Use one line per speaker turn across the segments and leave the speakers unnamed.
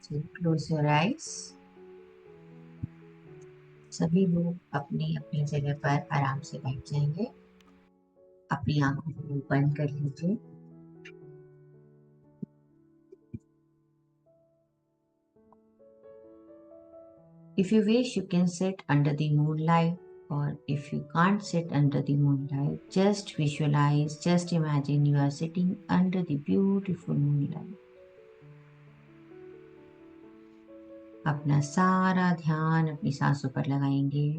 So close your eyes. सभी लोग अपनी अपनी जगह पर आराम से बैठ जाएंगे। अपनी आंखों को बंद कर लीजिए। If you wish, you can sit under the moonlight, or if you can't sit under the moonlight, just visualize, just imagine you are sitting under the beautiful moonlight. अपना सारा ध्यान अपनी सांसों पर लगाएंगे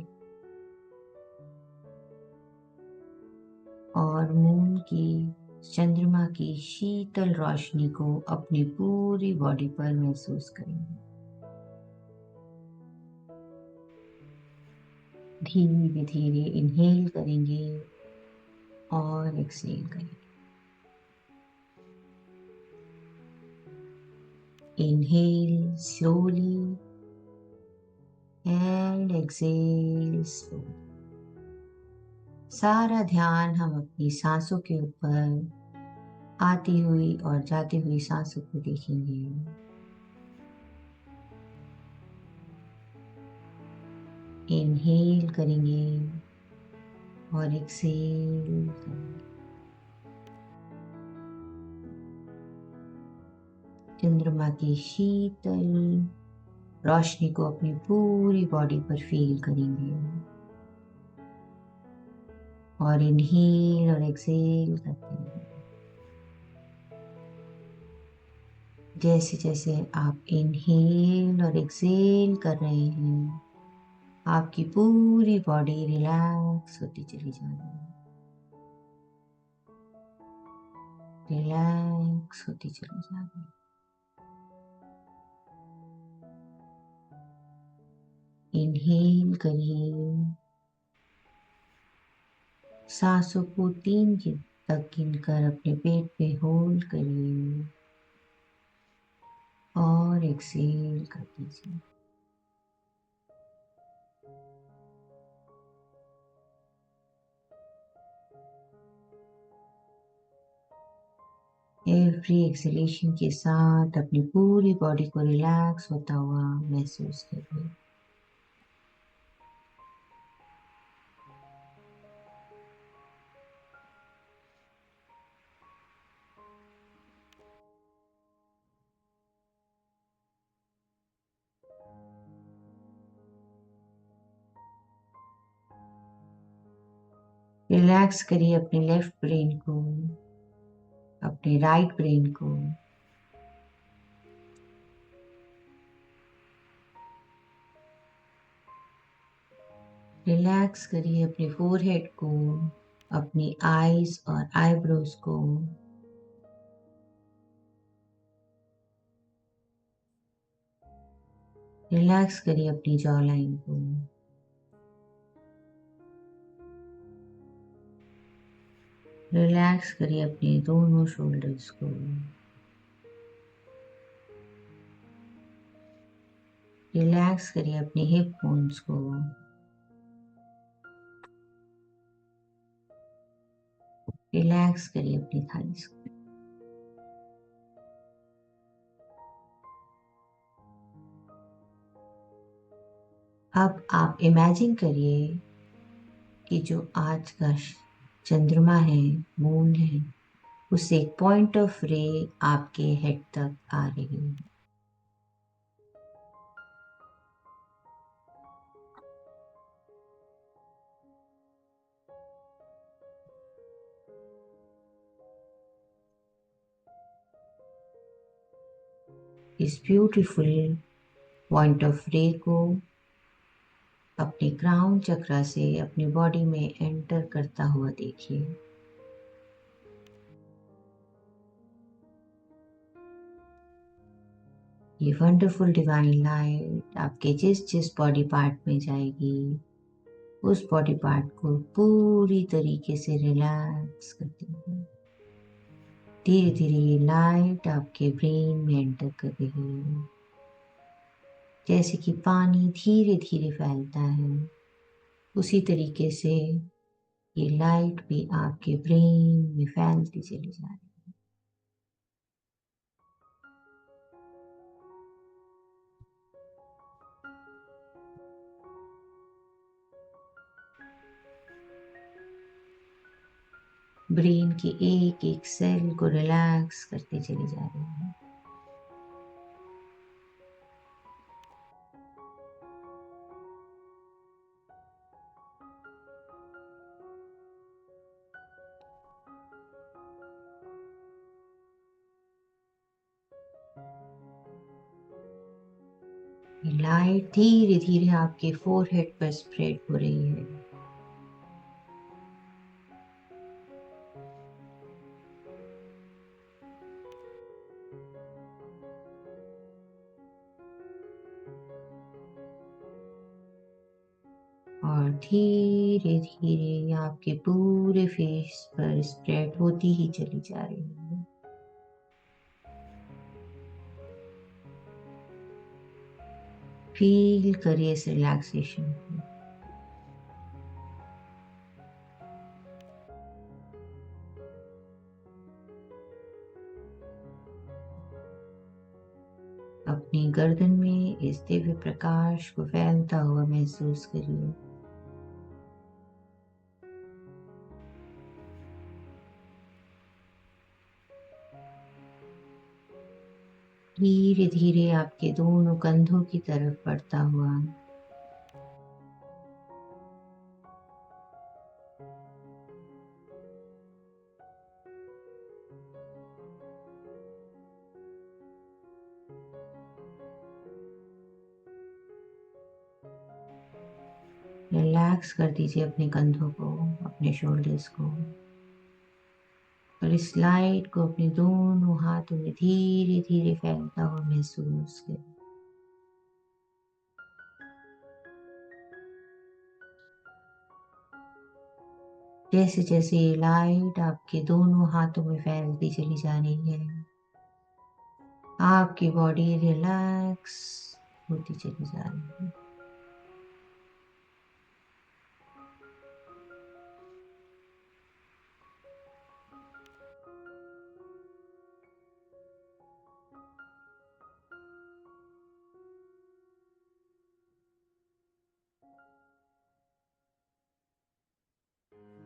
और मून की, चंद्रमा की शीतल रोशनी को अपनी पूरी बॉडी पर महसूस करेंगे। धीरे धीरे इनहेल करेंगे और एक्सहेल करेंगे। Inhale slowly and exhale slowly. सारा ध्यान हम अपनी सांसों के ऊपर आती हुई और जाती हुई सांसों को देखेंगे। इनहेल करेंगे और एक्सहेल करेंगे। चंद्रमा की शीतल रोशनी को अपनी पूरी बॉडी पर फील करेंगे और इनहेल और एक्सहेल करते हैं। जैसे जैसे आप इनहेल और एक्सहेल कर रहे हैं, आपकी पूरी बॉडी रिलैक्स होती चली जा रही है, रिलैक्स होती चली जा रही है। इनहेल करिए, सांसों को 3 तक गिनकर अपने पेट पे होल्ड करिए और एक्सहेल कर दीजिए। एवरी एक्सहेलेशन के साथ अपनी पूरी बॉडी को रिलैक्स होता हुआ महसूस करिए। रिलैक्स करिए अपने लेफ्ट ब्रेन को, अपने राइट ब्रेन को। रिलैक्स करिए अपने फोरहेड को, अपनी आईज और आईब्रोज को। रिलैक्स करिए अपनी जॉ लाइन को। रिलैक्स करिए अपने दोनों शोल्डर्स को। रिलैक्स करिए अपने हिप बोन्स को। रिलैक्स करिए अपनी थाइस को। अब आप इमेजिन करिए कि जो आज का चंद्रमा है, मून है, उससे एक पॉइंट ऑफ रे आपके हेड तक आ रही है। इस ब्यूटीफुल पॉइंट ऑफ रे को अपने क्राउन चक्रा से अपनी बॉडी में एंटर करता हुआ देखिए। ये वंडरफुल डिवाइन लाइट आपके जिस जिस बॉडी पार्ट में जाएगी, उस बॉडी पार्ट को पूरी तरीके से रिलैक्स कर देगी। धीरे धीरे ये लाइट आपके ब्रेन में एंटर कर रही है। जैसे कि पानी धीरे धीरे फैलता है, उसी तरीके से ये लाइट भी आपके ब्रेन में फैलती चली जा रही है। ब्रेन के एक एक सेल को रिलैक्स करते चले जा रहे हैं। लाइट धीरे धीरे आपके फोरहेड पर स्प्रेड हो रही है। और धीरे धीरे आपके पूरे फेस पर स्प्रेड होती ही चली जा रही है। फील करिए इस रिलैक्सेशन को। अपनी गर्दन में इस दिव्य प्रकाश को फैलता हुआ महसूस करिए। धीरे धीरे आपके दोनों कंधों की तरफ बढ़ता हुआ रिलैक्स कर दीजिए अपने कंधों को, अपने शोल्डर्स को, और इस लाइट को अपने दोनों हाथों में धीरे धीरे फैलता हुआ महसूस करें। जैसे जैसे ये लाइट आपके दोनों हाथों में फैलती चली जा रही है, आपकी बॉडी रिलैक्स होती चली जा रही है।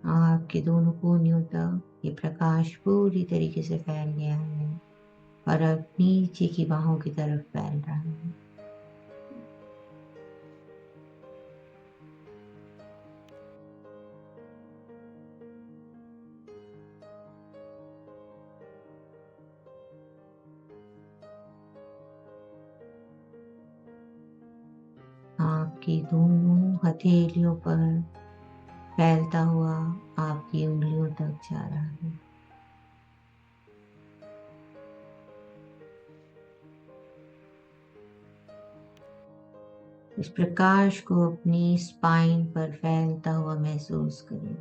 आपके दोनों कोनियों तक ये प्रकाश पूरी तरीके से फैल गया है और अब नीचे की बाहों की तरफ फैल रहा है। आपकी दोनों हथेलियों पर फैलता हुआ आपकी उंगलियों तक जा रहा है। इस प्रकाश को अपनी स्पाइन पर फैलता हुआ महसूस करें।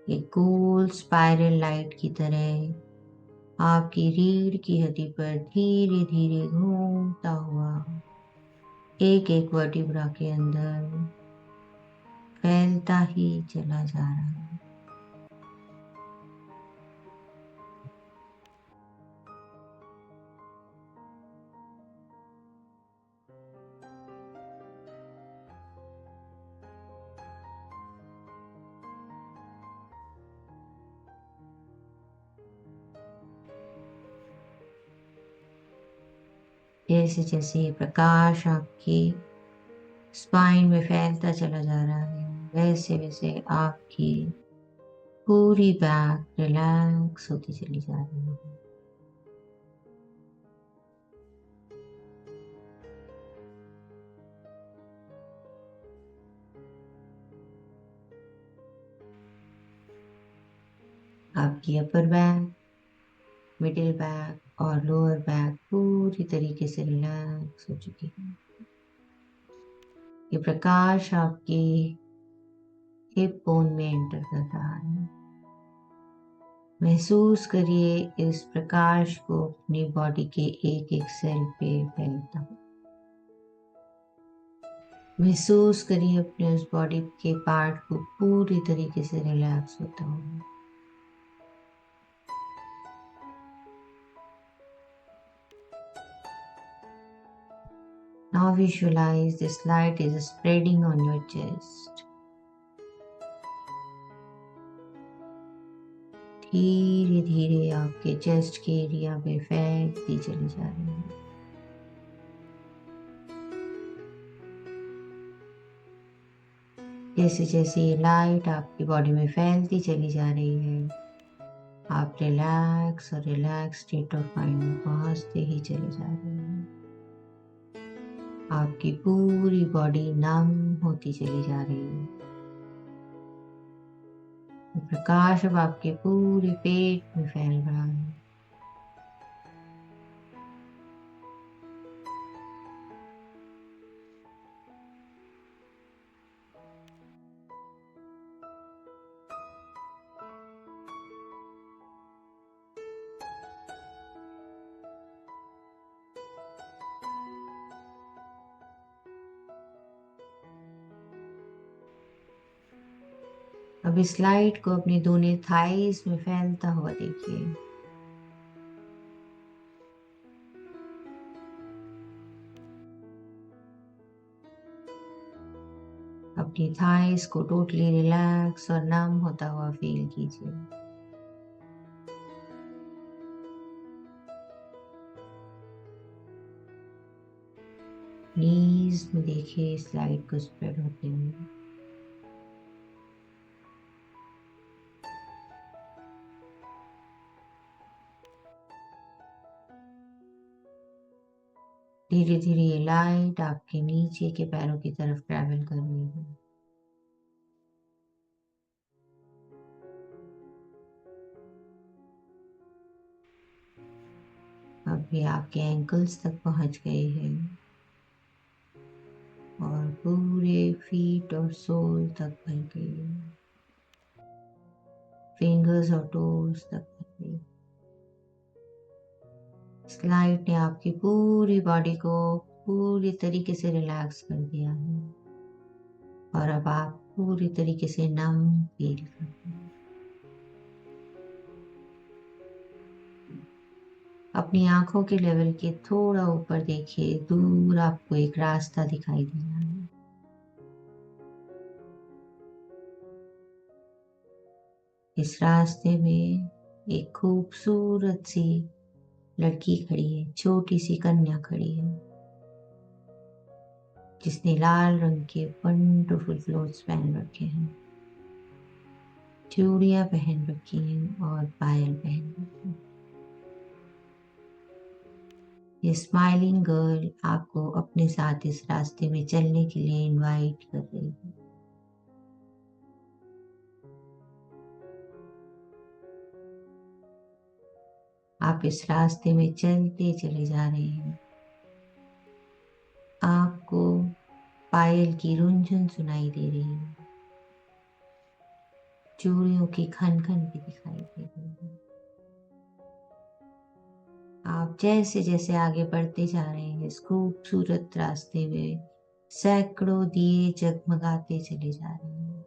एक गोल स्पाइरल लाइट की तरह आपकी रीढ़ की हड्डी पर धीरे धीरे घूमता हुआ एक एक वर्टिब्रा के अंदर फैलता ही चला जा रहा है। जैसे जैसे प्रकाश आपकी स्पाइन में फैलता चला जा रहा है, वैसे वैसे आपकी पूरी बैक रिलैक्स होती चली जा रही है। आपकी अपर बैक, मिडिल बैक और लोअर बैक पूरी तरीके से रिलैक्स हो चुकी है। ये प्रकाश आपके हिप बोन में एंटर कर रहा है। महसूस करिए इस प्रकाश को अपनी बॉडी के एक एक सेल पे फैलता हुआ। महसूस करिए अपने उस बॉडी के पार्ट को पूरी तरीके से रिलैक्स होता हुआ। Now visualize this light is spreading on your chest. धीरे धीरे आपके चेस्ट के एरिया पे फैलती चली जा रही है। जैसे जैसे ये लाइट आपकी बॉडी में फैलती चली जा रही है, आप रिलैक्स और रिलैक्स स्टेट ऑफ माइंड में पहुंचते ही चले जा रहे हैं। आपकी पूरी बॉडी नम होती चली जा रही है। प्रकाश अब आपके पूरे पेट में फैल रहा है। अब इस लाइट को अपने दोनों थाइस में फैलता हुआ देखिए। अपनी थाइस को टोटली रिलैक्स और नम होता हुआ फील कीजिए। नीज में देखिए इस लाइट को स्प्रेड होते हुए। धीरे धीरे ये लाइट आपके नीचे के पैरों की तरफ ट्रैवल कर रही है। अब ये आपके एंकल्स तक पहुंच गए हैं और पूरे फीट और सोल तक भर गए, फिंगर्स और टोज तक भर गए। इस लाइट ने आपकी पूरी बॉडी को पूरी तरीके से रिलैक्स कर दिया है और अब आप पूरी तरीके से नम फील करते हैं। अपनी आंखों के लेवल के थोड़ा ऊपर देखिए, दूर आपको एक रास्ता दिखाई दे रहा है। इस रास्ते में एक खूबसूरत सी लड़की खड़ी है, छोटी सी कन्या खड़ी है, जिसने लाल रंग के वंडरफुल क्लोथ्स पहन रखे हैं, चूड़ियां पहन रखी हैं और पायल पहन रखी हैं। ये स्माइलिंग गर्ल आपको अपने साथ इस रास्ते में चलने के लिए इनवाइट कर रही है। आप इस रास्ते में चलते चले जा रहे हैं। आपको पायल की रुंझुन सुनाई दे रही है, चूड़ियों की खन खन भी दिखाई दे रही है। आप जैसे जैसे आगे बढ़ते जा रहे हैं, इस खूबसूरत रास्ते में सैकड़ों दिए जगमगाते चले जा रहे हैं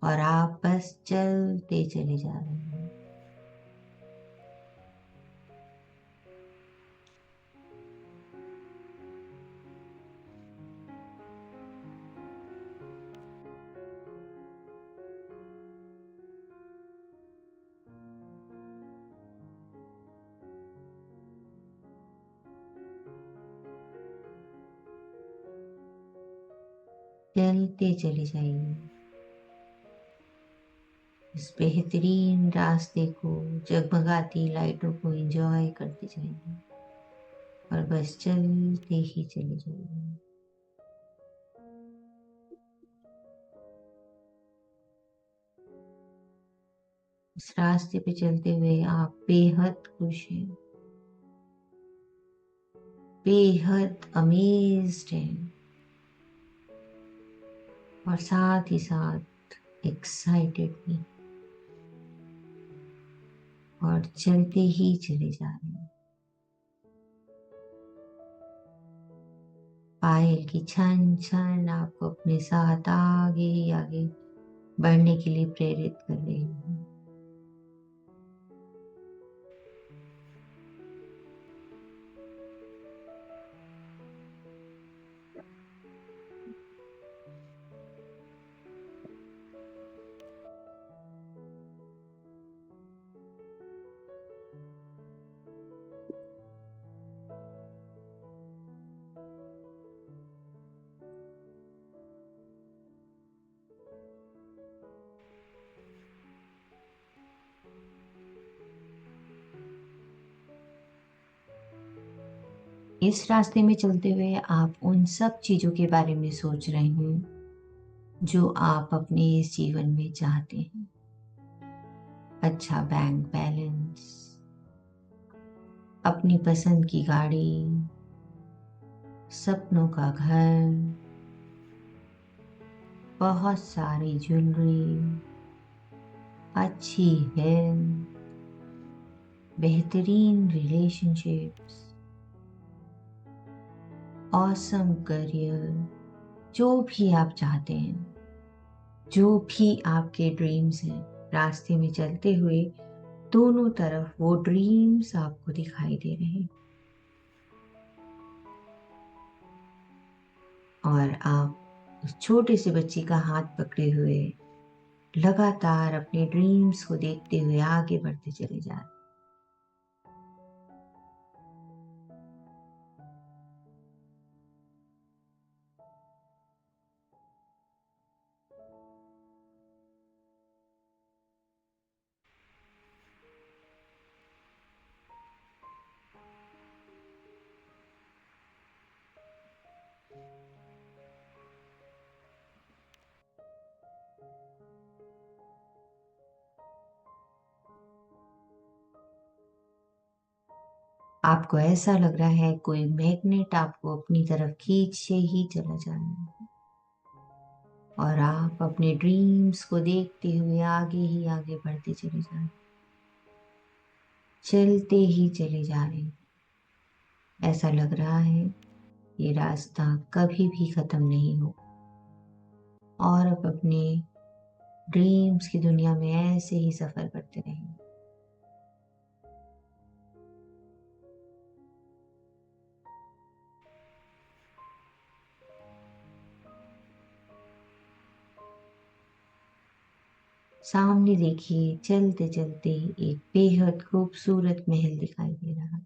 और आप बस चलते चले जा रहे हैं। चलते चले जाइए, इस बेहतरीन रास्ते को, जगमगाती लाइटों को एंजॉय करते जाइए और बस चलते ही चले जाइए। इस रास्ते पे चलते हुए आप बेहद खुश हैं, बेहद अमेज्ड हैं और साथ ही साथ एक्साइटेड भी, और चलते ही चले जा रहे हैं। पायल की छन छन आपको अपने साथ आगे ही आगे बढ़ने के लिए प्रेरित कर रही है। इस रास्ते में चलते हुए आप उन सब चीजों के बारे में सोच रहे हैं जो आप अपने इस जीवन में चाहते हैं। अच्छा बैंक बैलेंस, अपनी पसंद की गाड़ी, सपनों का घर, बहुत सारी ज्वेलरी, अच्छी हेल्थ, बेहतरीन रिलेशनशिप्स, ऑसम करियर, जो भी आप चाहते हैं, जो भी आपके ड्रीम्स हैं, रास्ते में चलते हुए दोनों तरफ वो ड्रीम्स आपको दिखाई दे रहे हैं। और आप उस छोटे से बच्चे का हाथ पकड़े हुए लगातार अपने ड्रीम्स को देखते हुए आगे बढ़ते चले जा रहे हैं। आपको ऐसा लग रहा है कोई मैग्नेट आपको अपनी तरफ खींचे ही चला जा रहा है और आप अपने ड्रीम्स को देखते हुए आगे ही आगे बढ़ते चले जा रहे हैं, चलते ही चले जा रहे हैं। ऐसा लग रहा है ये रास्ता कभी भी खत्म नहीं हो और आप अपने ड्रीम्स की दुनिया में ऐसे ही सफर करते रहेंगे। सामने देखिए चलते चलते एक बेहद खूबसूरत महल दिखाई दे रहा है।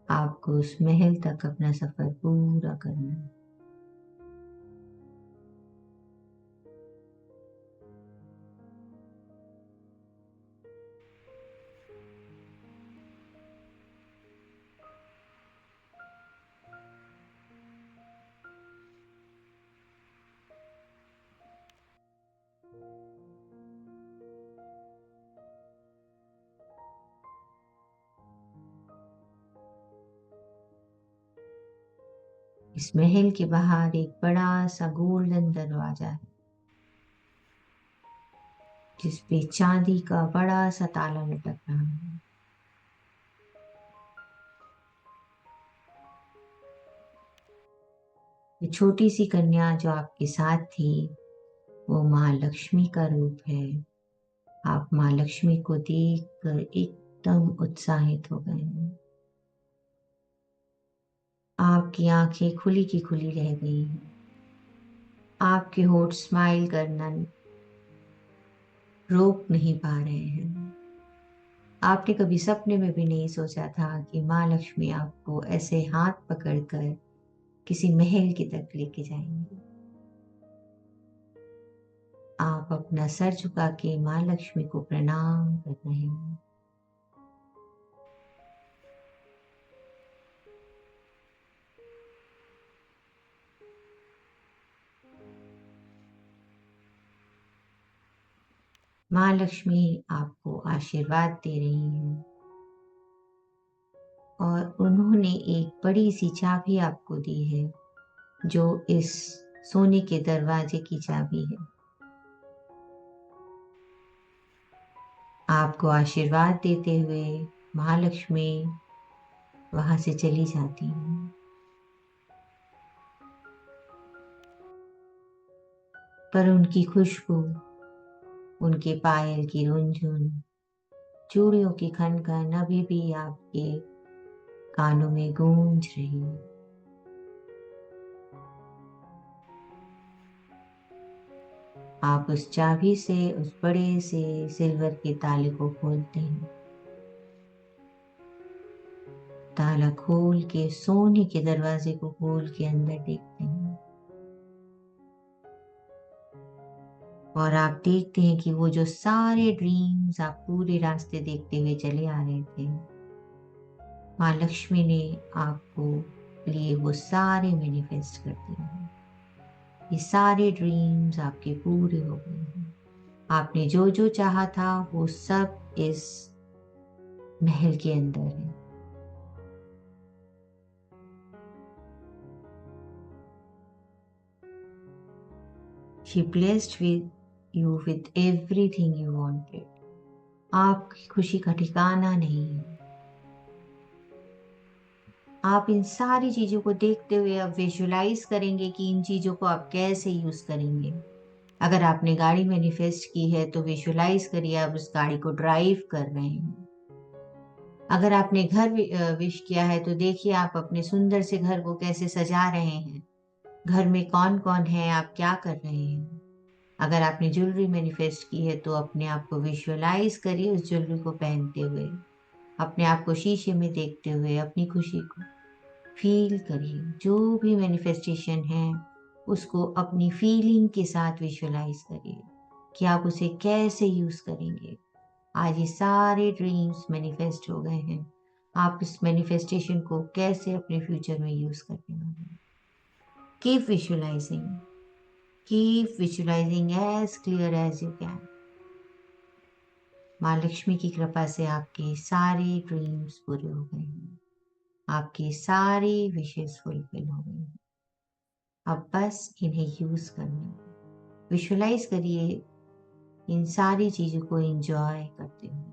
आपको उस महल तक अपना सफर पूरा करना है। इस महल के बाहर एक बड़ा सा गोल्डन दरवाजा है जिसपे चांदी का बड़ा सा ताला लटक रहा है। ये छोटी सी कन्या जो आपके साथ थी वो माँ लक्ष्मी का रूप है। आप माँ लक्ष्मी को देखकर एकदम उत्साहित हो गए हैं। आपकी आंखें खुली की खुली रह गई हैं। आपके होठ स्माइल करना रोक नहीं पा रहे हैं। आपने कभी सपने में भी नहीं सोचा था कि माँ लक्ष्मी आपको ऐसे हाथ पकड़कर किसी महल की तरफ लेके जाएंगी। आप अपना सर झुका के माँ लक्ष्मी को प्रणाम कर रहे हैं। माँ लक्ष्मी आपको आशीर्वाद दे रही हैं और उन्होंने एक बड़ी सी चाबी आपको दी है जो इस सोने के दरवाजे की चाबी है। आपको आशीर्वाद देते हुए महालक्ष्मी वहां से चली जाती हैं। पर उनकी खुशबू, उनके पायल की रुनझुन, चूड़ियों की खन खन अभी भी आपके कानों में गूंज रही है। आप उस चाबी से उस बड़े से सिल्वर के ताले को खोलते हैं। ताला खोल के सोने के दरवाजे को खोल के अंदर देखते हैं और आप देखते हैं कि वो जो सारे ड्रीम्स आप पूरे रास्ते देखते हुए चले आ रहे थे माँ लक्ष्मी ने आपको लिए वो सारे मैनिफेस्ट कर दिए हैं। ये सारे ड्रीम्स आपके पूरे हो गए हैं। आपने जो जो चाहा था वो सब इस महल के अंदर है। She blessed with you with everything you wanted. आपकी खुशी का ठिकाना नहीं है। आप इन सारी चीजों को देखते हुए अब विजुलाइज करेंगे कि इन चीजों को आप कैसे यूज करेंगे। अगर आपने गाड़ी मैनिफेस्ट की है तो विजुलाइज करिए आप उस गाड़ी को ड्राइव कर रहे हैं। अगर आपने घर विश किया है तो देखिए आप अपने सुंदर से घर को कैसे सजा रहे हैं। घर में कौन कौन है, आप क्या कर रहे हैं। अगर आपने ज्वेलरी मैनिफेस्ट की है तो अपने आप को विजुअलाइज करिए उस ज्वेलरी को पहनते हुए। अपने आप को शीशे में देखते हुए अपनी खुशी को फील करिए। जो भी मैनिफेस्टेशन है उसको अपनी फीलिंग के साथ विजुअलाइज करिए कि आप उसे कैसे यूज करेंगे। आज ये सारे ड्रीम्स मैनिफेस्ट हो गए हैं। आप इस मैनिफेस्टेशन को कैसे अपने फ्यूचर में यूज करने वाले हैं। Keep visualising, keep visualising as clear as you can. माँ लक्ष्मी की कृपा से आपके सारे ड्रीम्स पूरे हो गए हैं। आपकी सारी विशेष फुलफिल हो गई हैं। अब बस इन्हें यूज करना। विजुअलाइज करिए इन सारी चीजों को एंजॉय करते हुए।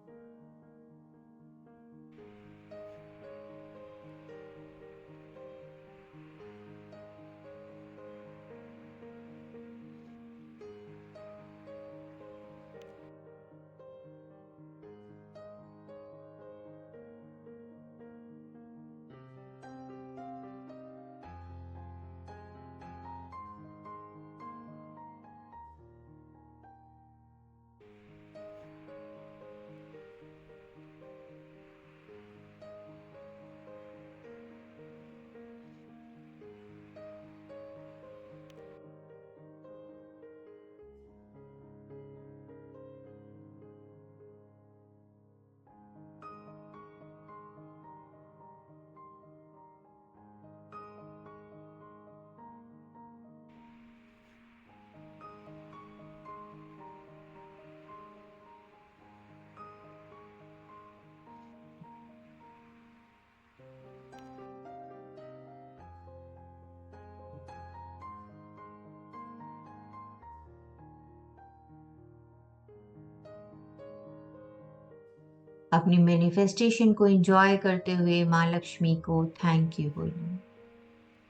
अपनी मैनिफेस्टेशन को एंजॉय करते हुए माँ लक्ष्मी को थैंक यू बोलिए।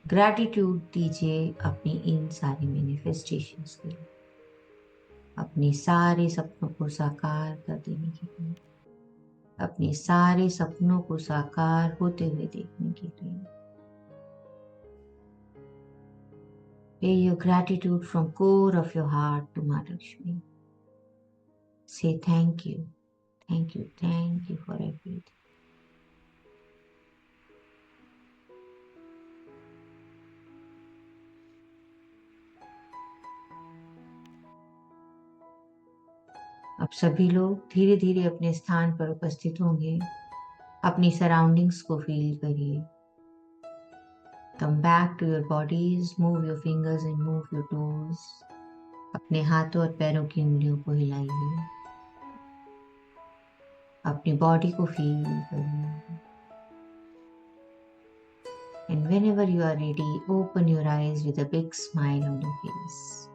ग्रैटिट्यूड दीजिए अपनी इन सारी मैनिफेस्टेशंस के लिए, अपने सारे सपनों को साकार कर देने के लिए, अपने सारे सपनों को साकार होते हुए देखने के लिए। Pay your gratitude from core of your heart to Maa Lakshmi. Say thank you, thank you, thank you for everything. अब सभी लोग धीरे धीरे अपने स्थान पर उपस्थित होंगे। अपनी सराउंडिंग्स को फील करिए। Come back to your bodies, move your fingers and move your toes. अपने हाथों और पैरों की उंगलियों को हिलाइए। अपनी बॉडी को फील करिए। And whenever you are ready, open your eyes with a big smile on your face.